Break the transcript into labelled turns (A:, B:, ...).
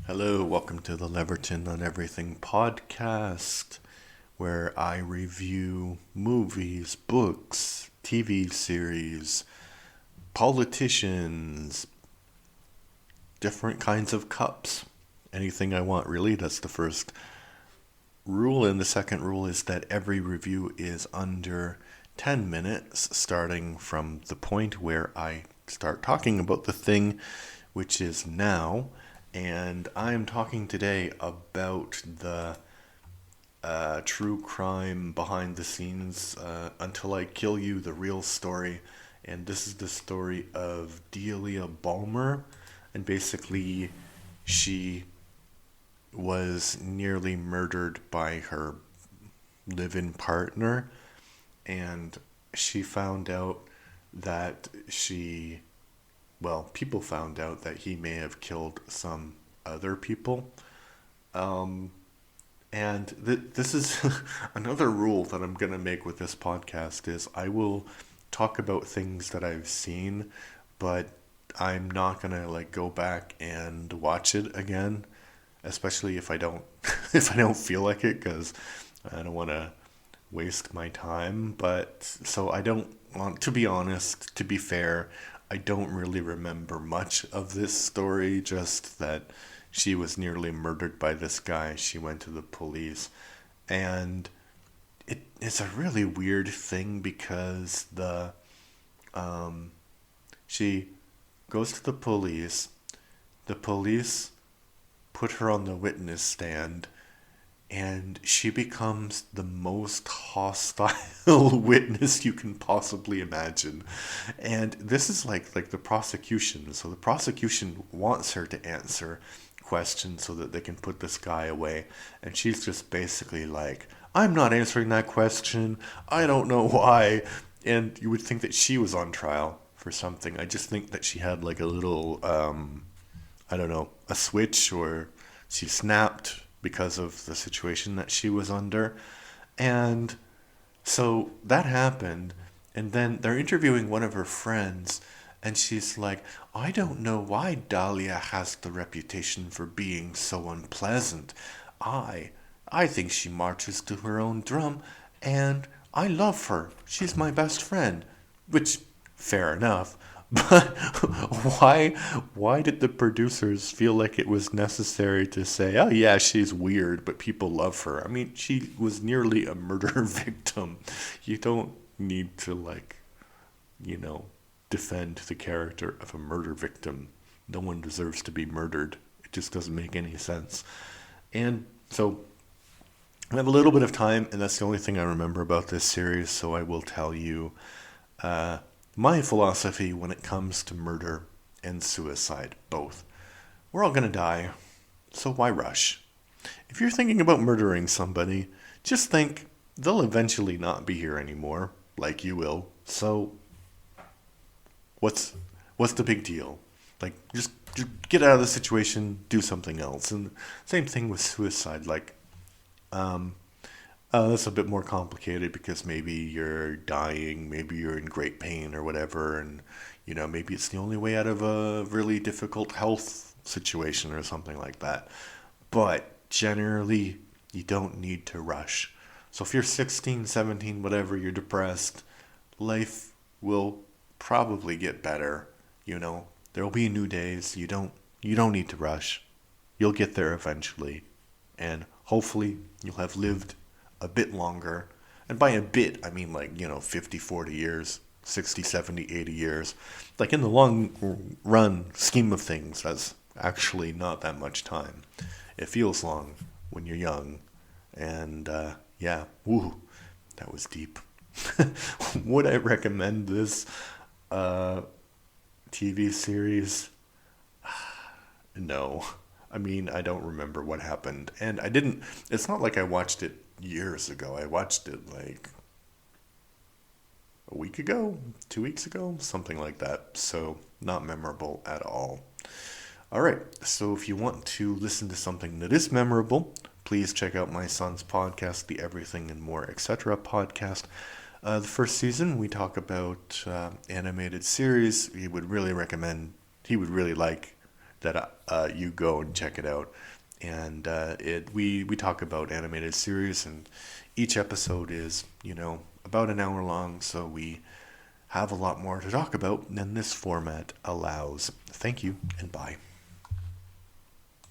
A: Hello, welcome to the Leverton on Everything podcast, where I review movies, books, TV series, politicians, different kinds of cups, anything I want, really. That's the first rule. And the second rule is that every review is under 10 minutes, starting from the point where I start talking about the thing, which is now. And I'm talking today about the true crime behind the scenes, Until I Kill You, the real story. And this is the story of Delia Balmer. And basically, she was nearly murdered by her live-in partner. And she found out that people found out that he may have killed some other people. Um, and this is another rule that I'm going to make with this podcast is I will talk about things that I've seen, but I'm not going to go back and watch it again, especially if I don't if I don't feel like it, cuz I don't want to waste my time. But so I don't want, to be honest, to be fair, I don't really remember much of this story, just that she was nearly murdered by this guy. She went to the police, and it's a really weird thing because the she goes to the police. The police put her on the witness stand, and she becomes the most hostile witness you can possibly imagine. And this is like the prosecution. So the prosecution wants her to answer questions so that they can put this guy away. And she's just basically like, I'm not answering that question. I don't know why. And you would think that she was on trial for something. I just think that she had like a little, I don't know, a switch, or she snapped because of the situation that she was under. And so that happened. And then they're interviewing one of her friends. And she's like, I don't know why Dahlia has the reputation for being so unpleasant. I, I think she marches to her own drum. And I love her. She's my best friend. Which, fair enough. But why why did the producers feel like it was necessary to say, "Oh yeah, she's weird, but people love her"? I mean, she was nearly a murder victim. You don't need to you know, defend the character of a murder victim. No one deserves to be murdered. It just doesn't make any sense. And so I have a little bit of time, and that's the only thing I remember about this series, so I will tell you uh, my philosophy when it comes to murder and suicide, both. We're all going to die, so why rush? If you're thinking about murdering somebody, just think they'll eventually not be here anymore, like you will. So what's what's the big deal? Just get out of the situation, do something else. And same thing with suicide. Um, that's a bit more complicated because maybe you're dying, maybe you're in great pain or whatever, and maybe it's the only way out of a really difficult health situation or something like that. But generally, you don't need to rush. So if you're 16, 17, whatever, you're depressed, life will probably get better, There will be new days. You don't need to rush. You'll get there eventually. And hopefully you'll have lived a bit longer. And by a bit, I mean 50, 40 years, 60, 70, 80 years. Like in the long run scheme of things, that's actually not that much time. It feels long when you're young. And yeah, woo, that was deep. Would I recommend this uh, TV series? No. I mean, I don't remember what happened. And it's not like I watched it years ago. I watched it like a week ago, 2 weeks ago, something like that. So, not memorable at all. All right. So, if you want to listen to something that is memorable, please check out my son's podcast, the Everything and More Etc. podcast. The first season, we talk about animated series. He would really like that you go and check it out. And we talk about animated series, and each episode is, about an hour long, so we have a lot more to talk about than this format allows. Thank you, and bye.